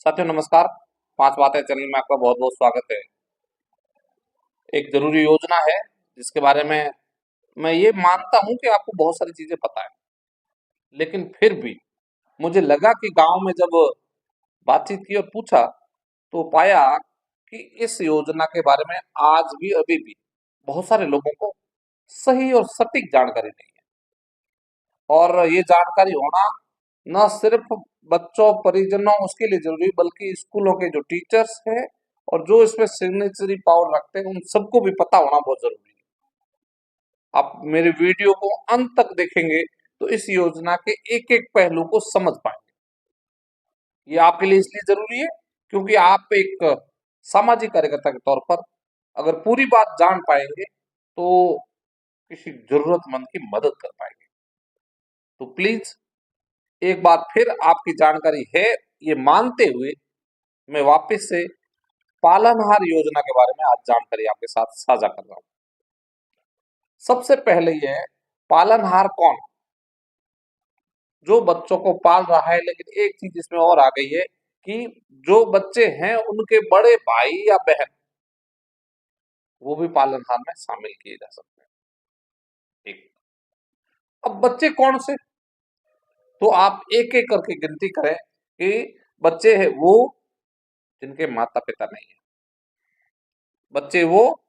साथियों नमस्कार। पांच बातें चैनल में आपका बहुत बहुत स्वागत है। एक जरूरी योजना है जिसके बारे में मैं ये मानता हूं कि आपको बहुत सारी चीजें पता है, लेकिन फिर भी मुझे लगा कि गांव में जब बातचीत की और पूछा तो पाया कि इस योजना के बारे में आज भी अभी भी बहुत सारे लोगों को सही और सटीक जानकारी नहीं है। और ये जानकारी होना न सिर्फ बच्चों परिजनों उसके लिए जरूरी, बल्कि स्कूलों के जो टीचर्स हैं और जो इसमें सिग्नेचरी पावर रखते हैं उन सबको भी पता होना बहुत जरूरी है। आप मेरे वीडियो को अंत तक देखेंगे तो इस योजना के एक एक पहलू को समझ पाएंगे। ये आपके लिए इसलिए जरूरी है क्योंकि आप एक सामाजिक कार्यकर्ता के तौर पर अगर पूरी बात जान पाएंगे तो किसी जरूरतमंद की मदद कर पाएंगे। तो प्लीज एक बार फिर आपकी जानकारी है ये मानते हुए मैं वापस से पालनहार योजना के बारे में आज जानकारी आपके साथ साझा कर रहा हूं। सबसे पहले ये है, पालनहार कौन? जो बच्चों को पाल रहा है। लेकिन एक चीज इसमें और आ गई है कि जो बच्चे हैं उनके बड़े भाई या बहन वो भी पालनहार में शामिल किए जा सकते हैं। एक, अब बच्चे कौन से? तो आप एक एक करके गिनती करें कि बच्चे हैं वो जिनके माता पिता नहीं है, बच्चे वो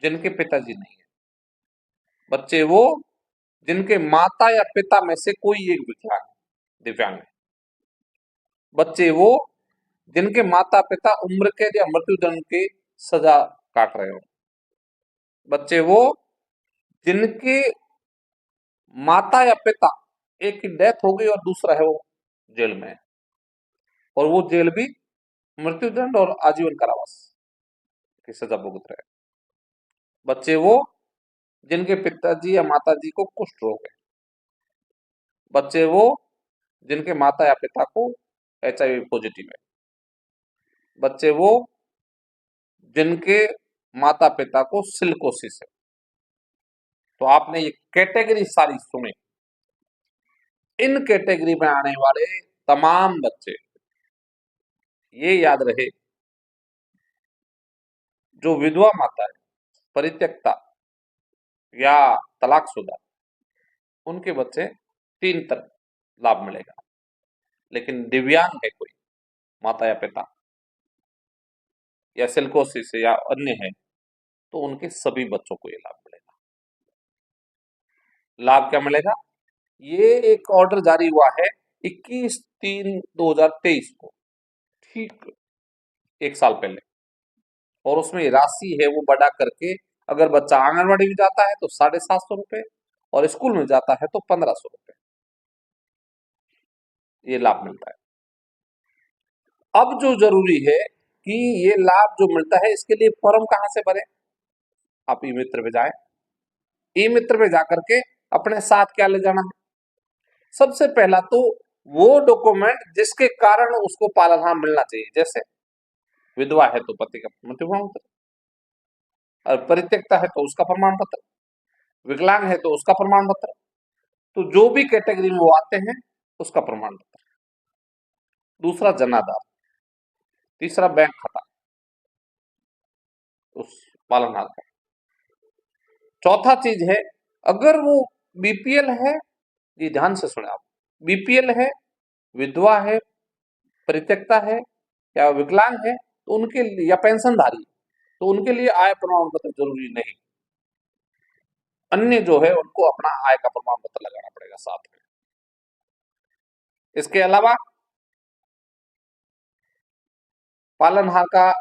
जिनके पिताजी नहीं है, बच्चे वो जिनके माता या पिता में से कोई एक दिव्यांग है, बच्चे वो जिनके माता पिता उम्र कैद या मृत्युदंड की सजा काट रहे हो, बच्चे वो जिनके माता या पिता एक की डेथ हो गई और दूसरा है वो जेल में है, और वो जेल भी मृत्युदंड और आजीवन कारावास की सजा भुगत रहे हैं, बच्चे वो जिनके पिताजी या माताजी को कुष्ठ रोग है, बच्चे वो जिनके माता या पिता को HIV पॉजिटिव है, बच्चे वो जिनके माता पिता को सिलिकोसिस है। तो आपने ये कैटेगरी सारी सुनी। इन कैटेगरी में आने वाले तमाम बच्चे, ये याद रहे, जो विधवा माता है, परित्यक्ता या तलाकशुदा, उनके बच्चे 3 तक लाभ मिलेगा। लेकिन दिव्यांग है कोई, माता या पिता या सिलिकोसिस या अन्य है, तो उनके सभी बच्चों को ये लाभ मिलेगा। लाभ क्या मिलेगा? ये एक ऑर्डर जारी हुआ है 21/3/2023 को, ठीक एक साल पहले, और उसमें राशि है वो बढ़ा करके अगर बच्चा आंगनबाड़ी में जाता है तो 750 रुपए और स्कूल में जाता है तो 1500 रुपए ये लाभ मिलता है। अब जो जरूरी है कि ये लाभ जो मिलता है इसके लिए फॉर्म कहां से भरे? आप ई मित्र पे जाए, ई मित्र पे जाकर के अपने साथ क्या ले जाना है? सबसे पहला तो वो डॉक्यूमेंट जिसके कारण उसको पालनहार मिलना चाहिए। जैसे विधवा है तो पति का मृत्यु प्रमाण पत्र, और परित्यक्ता है तो उसका प्रमाण पत्र, विकलांग है तो उसका प्रमाण पत्र। तो जो भी कैटेगरी में वो आते हैं उसका प्रमाण पत्र। दूसरा जनाधार, तीसरा बैंक खाता उस पालनहार का। चौथा चीज है, अगर वो BPL है, ये ध्यान से सुने आप, BPL है, विधवा है, परित्यक्ता है या विकलांग है तो उनके लिए, या पेंशनधारी तो उनके लिए आय प्रमाण पत्र जरूरी नहीं। अन्य जो है उनको अपना आय का प्रमाण पत्र लगाना पड़ेगा साथ में। इसके अलावा पालनहार का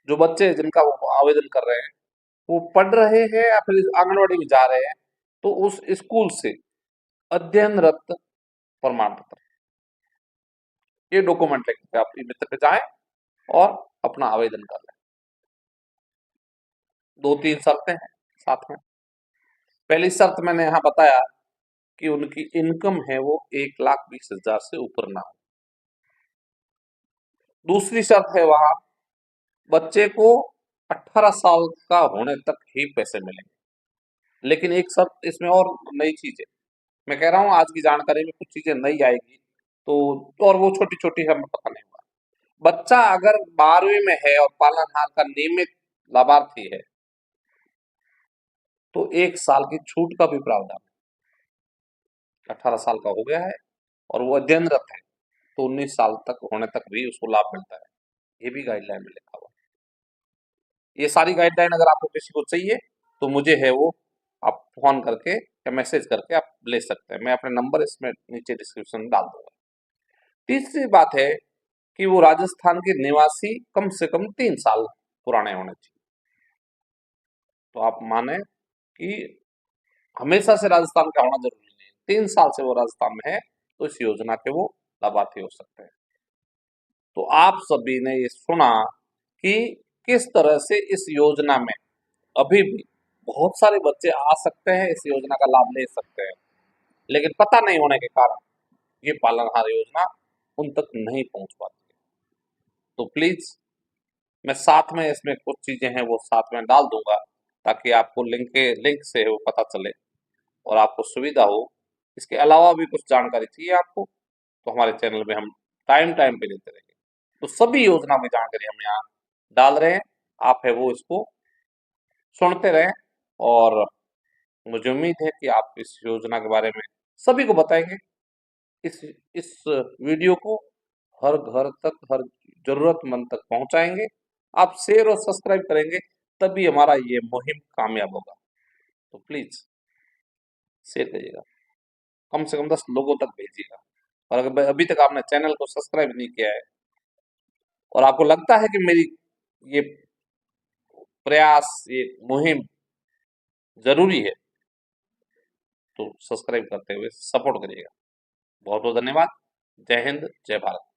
जो बच्चे जिनका वो आवेदन कर रहे हैं वो पढ़ रहे हैं या फिर आंगनबाड़ी में जा रहे हैं तो उस स्कूल से अध्ययनरत प्रमाण पत्र, ये डॉक्यूमेंट लेकर आप ई मित्र पे जाएं और अपना आवेदन कर लें। 2-3 शर्तें हैं साथ में। पहली शर्त मैंने यहाँ बताया कि उनकी इनकम है वो 1,20,000 से ऊपर ना हो। दूसरी शर्त है वहां बच्चे को 18 साल का होने तक ही पैसे मिलेंगे। लेकिन एक शर्त इसमें और नई चीज है, मैं कह रहा हूं आज की जानकारी में कुछ चीजें नई आएगी तो और वो छोटी-छोटी हमें पता नहीं हुआ। बच्चा अगर 12वीं में है और पालनहार का नियमित लाभार्थी है, तो 1 साल की छूट का भी प्रावधान है। 18 साल का हो गया है और वो अध्ययनरत है, तो 19 साल तक होने तक भी उसको लाभ मिलता है। ये भी गाइडलाइन में लिखा हुआ है। ये सारी गाइडलाइन अगर आपको किसी को चाहिए, तो मुझे है वो आप फ़ोन करके या मैसेज करके आप ले सकते हैं। मैं अपने नंबर इसमें नीचे डिस्क्रिप्शन में डाल दूँगा। तीसरी बात है कि वो राजस्थान के निवासी कम से कम 3 साल पुराने होने चाहिए। तो आप माने कि हमेशा से राजस्थान का होना जरूरी नहीं है। 3 साल से वो राजस्थान में है, तो इस योजना के वो लाभार्थी हो सकते हैं। तो आप सभी ने ये सुना कि किस तरह से इस योजना में अभी भी बहुत सारे बच्चे आ सकते हैं, इस योजना का लाभ ले सकते हैं, लेकिन पता नहीं होने के कारण ये पालनहार योजना उन तक नहीं पहुंच पाती है। तो प्लीज मैं साथ में इसमें कुछ चीजें हैं वो साथ में डाल दूंगा, ताकि आपको लिंक से वो पता चले और आपको सुविधा हो। इसके अलावा भी कुछ जानकारी चाहिए आपको, तो हमारे चैनल में हम टाइम टाइम पे देते रहेंगे। तो सभी योजना की जानकारी हम यहाँ डाल रहे हैं, आप है वो इसको सुनते रहें। और मुझे उम्मीद है कि आप इस योजना के बारे में सभी को बताएंगे। इस इस वीडियो को हर घर तक, हर जरूरतमंद तक पहुंचाएंगे। आप शेयर और सब्सक्राइब करेंगे, तभी हमारा ये मुहिम कामयाब होगा। तो प्लीज शेयर करिएगा, कम से कम 10 लोगों तक भेजिएगा। और अगर अभी तक आपने चैनल को सब्सक्राइब नहीं किया है और आपको लगता है कि मेरी ये प्रयास, ये मुहिम जरूरी है, तो सब्सक्राइब करते हुए सपोर्ट करिएगा। बहुत बहुत धन्यवाद। जय हिंद, जय भारत।